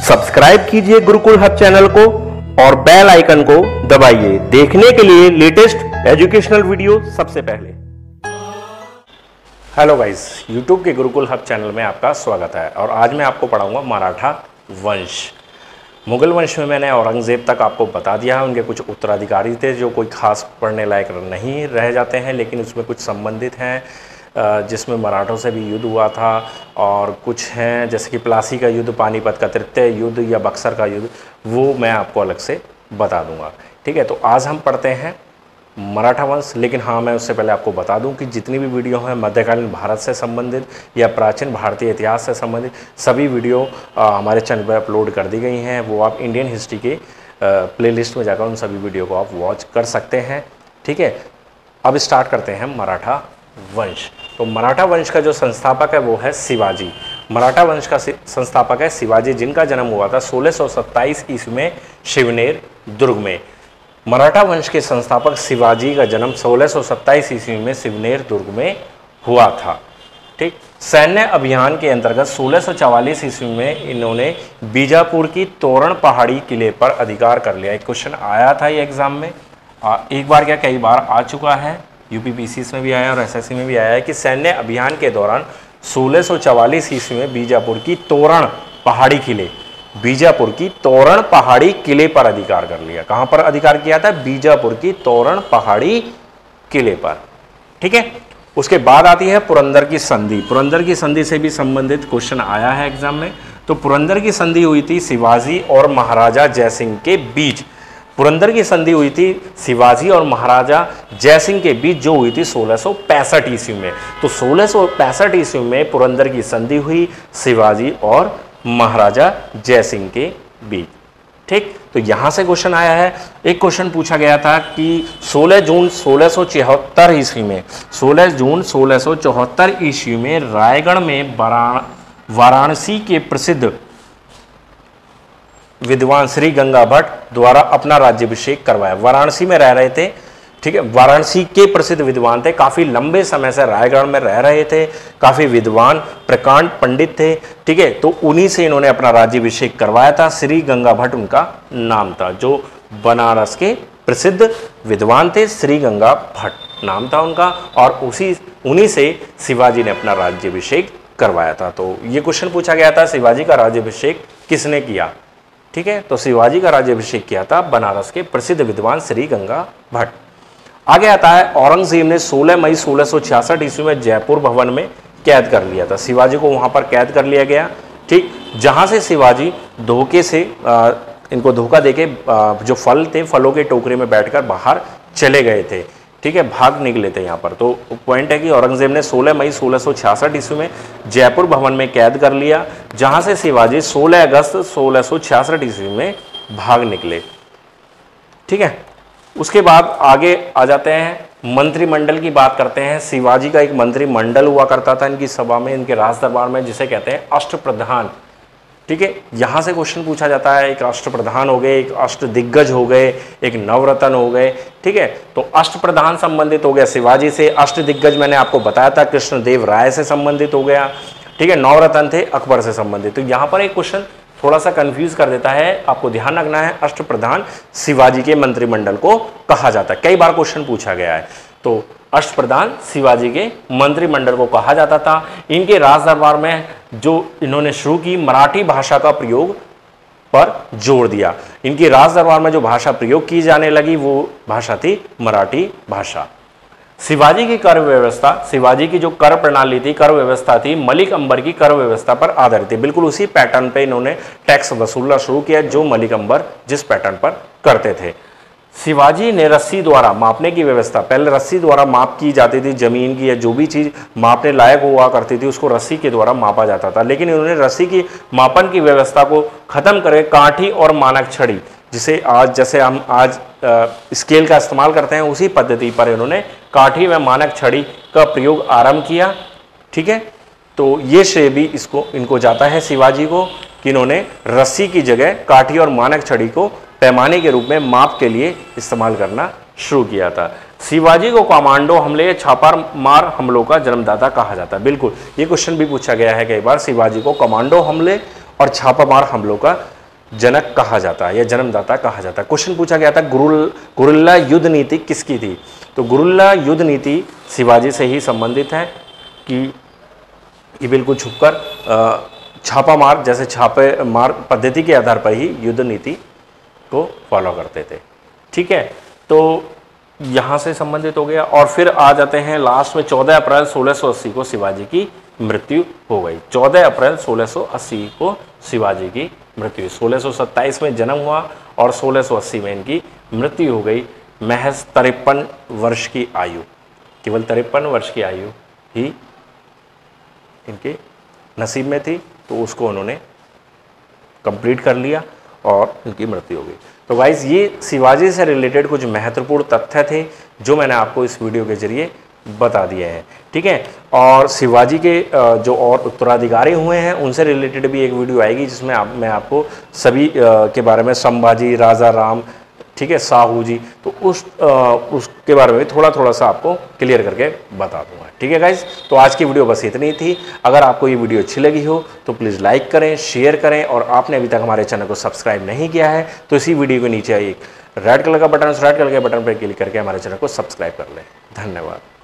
Subscribe कीजिए Gurukul hub channel को और बेल आइकन को दबाइए देखने के लिए लेटेस्ट एजुकेशनल वीडियो सबसे पहले। हेलो गाइस, यूट्यूब के गुरुकुल हब चैनल में आपका स्वागत है और आज मैं आपको पढ़ाऊंगा मराठा वंश। मुगल वंश में मैंने औरंगजेब तक आपको बता दिया है। उनके कुछ उत्तराधिकारी थे जो कोई खास पढ़ने लायक नहीं रह जाते हैं, लेकिन उसमें कुछ संबंधित हैं जिसमें मराठों से भी युद्ध हुआ था, और कुछ हैं जैसे कि प्लासी का युद्ध, पानीपत का तृतीय युद्ध या बक्सर का युद्ध, वो मैं आपको अलग से बता दूंगा। ठीक है, तो आज हम पढ़ते हैं मराठा वंश। लेकिन हाँ, मैं उससे पहले आपको बता दूं कि जितनी भी वीडियो हैं मध्यकालीन भारत से संबंधित या प्राचीन भारतीय इतिहास से संबंधित सभी वीडियो हमारे चैनल पर अपलोड कर दी गई हैं। वो आप इंडियन हिस्ट्री के प्लेलिस्ट में जाकर उन सभी वीडियो को आप वॉच कर सकते हैं। ठीक है, अब स्टार्ट करते हैं मराठा वंश। तो मराठा वंश का जो संस्थापक है वो है शिवाजी। मराठा वंश का संस्थापक है शिवाजी, जिनका जन्म हुआ था 1627 ईस्वी में शिवनेर दुर्ग में। मराठा वंश के संस्थापक शिवाजी का जन्म 1627 ईस्वी में शिवनेर दुर्ग में हुआ था। ठीक, सैन्य अभियान के अंतर्गत 1644 ईस्वी में इन्होंने बीजापुर की तोरण पहाड़ी किले पर अधिकार कर लिया। एक क्वेश्चन आया था ये एग्जाम में, एक बार क्या कई बार आ चुका है, यूपीपीसीएस में भी आया और एसएससी में भी आया है कि सैन्य अभियान के दौरान 1644 ईस्वी में बीजापुर की तोरण पहाड़ी किले, बीजापुर की तोरण पहाड़ी किले पर अधिकार कर लिया। कहां पर अधिकार किया था? बीजापुर की तोरण पहाड़ी किले पर। ठीक है, उसके बाद आती है पुरंदर की संधि। पुरंदर की संधि से भी संबंधित क्वेश्चन आया है एग्जाम में। तो पुरंदर की संधि हुई थी शिवाजी और महाराजा जयसिंह के बीच। पुरंदर की संधि हुई थी शिवाजी और महाराजा जयसिंह के बीच, जो हुई थी 1665 ईस्वी में। तो 1665 ईस्वी में पुरंदर की संधि हुई शिवाजी और महाराजा जयसिंह के बीच। ठीक, तो यहां से क्वेश्चन आया है। एक क्वेश्चन पूछा गया था कि 16 जून 1674 ईस्वी में, 16 जून 1674 ईस्वी में रायगढ़ में वाराणसी के प्रसिद्ध विद्वान श्री गंगा भट्ट द्वारा अपना राज्याभिषेक करवाया। वाराणसी में रह रहे थे। ठीक है, वाराणसी के प्रसिद्ध विद्वान थे, काफी लंबे समय से रायगढ़ में रह रहे थे, काफी विद्वान प्रकांड पंडित थे। ठीक है, तो उन्हीं से इन्होंने अपना राज्याभिषेक करवाया था। श्री गंगा भट्ट उनका नाम था, जो बनारस के प्रसिद्ध विद्वान थे। श्री गंगा भट्ट नाम था उनका, और उन्हीं से शिवाजी ने अपना राज्याभिषेक करवाया था। तो ये क्वेश्चन पूछा गया था, शिवाजी का राज्याभिषेक किसने किया? ठीक है, तो शिवाजी का राज्याभिषेक किया था बनारस के प्रसिद्ध विद्वान श्री गंगा भट्ट। आगे आता है औरंगजेब ने 16 मई 1666 ईस्वी में जयपुर भवन में कैद कर लिया था। शिवाजी को वहां पर कैद कर लिया गया। ठीक, जहां से शिवाजी धोखे से इनको धोखा देके जो फल थे, फलों के टोकरे में बैठकर बाहर चले गए थे। ठीक है, भाग निकले थे यहाँ पर। तो पॉइंट है कि औरंगजेब ने 16 मई 1666 ईस्वी में जयपुर भवन में कैद कर लिया, जहां से शिवाजी 16 अगस्त 1666 ईस्वी में भाग निकले। ठीक है, उसके बाद आगे आ जाते हैं, मंत्रिमंडल की बात करते हैं। शिवाजी का एक मंत्रिमंडल हुआ करता था इनकी सभा में, इनके राज दरबार में, जिसे कहते हैं अष्टप्रधान। ठीक है, यहां से क्वेश्चन पूछा जाता है। एक अष्टप्रधान हो गए, एक अष्टदिग्गज हो गए, एक नवरत्न हो गए। ठीक है, तो अष्टप्रधान संबंधित हो गया शिवाजी से, अष्टदिग्गज मैंने आपको बताया था कृष्णदेव राय से संबंधित हो गया। ठीक है, नवरत्न थे अकबर से संबंधित। तो यहां पर एक क्वेश्चन थोड़ा सा कंफ्यूज कर देता है, आपको ध्यान रखना है। अष्टप्रधान शिवाजी के मंत्रिमंडल को कहा जाता है, कई बार क्वेश्चन पूछा गया है। तो अष्टप्रधान शिवाजी के मंत्रिमंडल को कहा जाता था। इनके राज दरबार में जो इन्होंने शुरू की, मराठी भाषा का प्रयोग पर जोर दिया। इनकी राज दरबार में जो भाषा प्रयोग की जाने लगी वो भाषा थी मराठी भाषा। शिवाजी की कर व्यवस्था, शिवाजी की जो कर प्रणाली थी, कर व्यवस्था थी, मलिक अंबर की कर व्यवस्था पर आधारित थी। बिल्कुल उसी पैटर्न पे इन्होंने टैक्स वसूलना शुरू किया जो मलिक अंबर जिस पैटर्न पर करते थे। शिवाजी ने रस्सी द्वारा मापने की व्यवस्था, पहले रस्सी द्वारा माप की जाती थी, जमीन की या जो भी चीज मापने लायक हुआ करती थी उसको रस्सी के द्वारा मापा जाता था। लेकिन इन्होंने रस्सी की मापन की व्यवस्था को खत्म करके काठी और मानक छड़ी, जिसे आज जैसे हम आज स्केल का इस्तेमाल करते हैं, उसी पद्धति पर इन्होंने काठी व मानक छड़ी का प्रयोग आरंभ किया। ठीक है, तो ये श्रेय भी इनको जाता है शिवाजी को कि इन्होंने रस्सी की जगह काठी और मानक छड़ी को पैमाने के रूप में माप के लिए इस्तेमाल करना शुरू किया था। शिवाजी को कमांडो हमले या छापामार हमलों का जन्मदाता कहा जाता है। बिल्कुल, ये क्वेश्चन भी पूछा गया है कई बार। शिवाजी को कमांडो हमले और छापामार हमलों का जनक कहा जाता है या जन्मदाता कहा जाता है। क्वेश्चन पूछा गया था गुरिल्ला युद्ध नीति किसकी थी? तो गुरिल्ला युद्ध नीति शिवाजी से ही संबंधित है कि ये बिल्कुल छुपकर छापा मार, जैसे छापे मार पद्धति के आधार पर ही युद्ध नीति को फॉलो करते थे। ठीक है, तो यहाँ से संबंधित हो गया। और फिर आ जाते हैं लास्ट में 14 अप्रैल 1680 को शिवाजी की मृत्यु हो गई। 14 अप्रैल 1680 को शिवाजी की मृत्यु, 1627 में जन्म हुआ और 1680 में इनकी मृत्यु हो गई। महज 53 वर्ष की आयु, केवल 53 वर्ष की आयु ही इनके नसीब में थी, तो उसको उन्होंने कंप्लीट कर लिया और इनकी मृत्यु हो गई। तो गाइस ये शिवाजी से रिलेटेड कुछ महत्वपूर्ण तथ्य थे जो मैंने आपको इस वीडियो के जरिए बता दिए हैं। ठीक है, और शिवाजी के जो और उत्तराधिकारी हुए हैं उनसे रिलेटेड भी एक वीडियो आएगी जिसमें मैं आपको सभी के बारे में, संभाजी, राजा राम, ठीक है, साहू जी, तो उसके बारे में भी थोड़ा सा आपको क्लियर करके बता दूंगा। ठीक है गाइज, तो आज की वीडियो बस इतनी थी। अगर आपको ये वीडियो अच्छी लगी हो तो प्लीज़ लाइक करें, शेयर करें, और आपने अभी तक हमारे चैनल को सब्सक्राइब नहीं किया है तो इसी वीडियो के नीचे एक रेड कलर का बटन, उस रेड कलर के बटन पर क्लिक करके हमारे चैनल को सब्सक्राइब कर लें। धन्यवाद।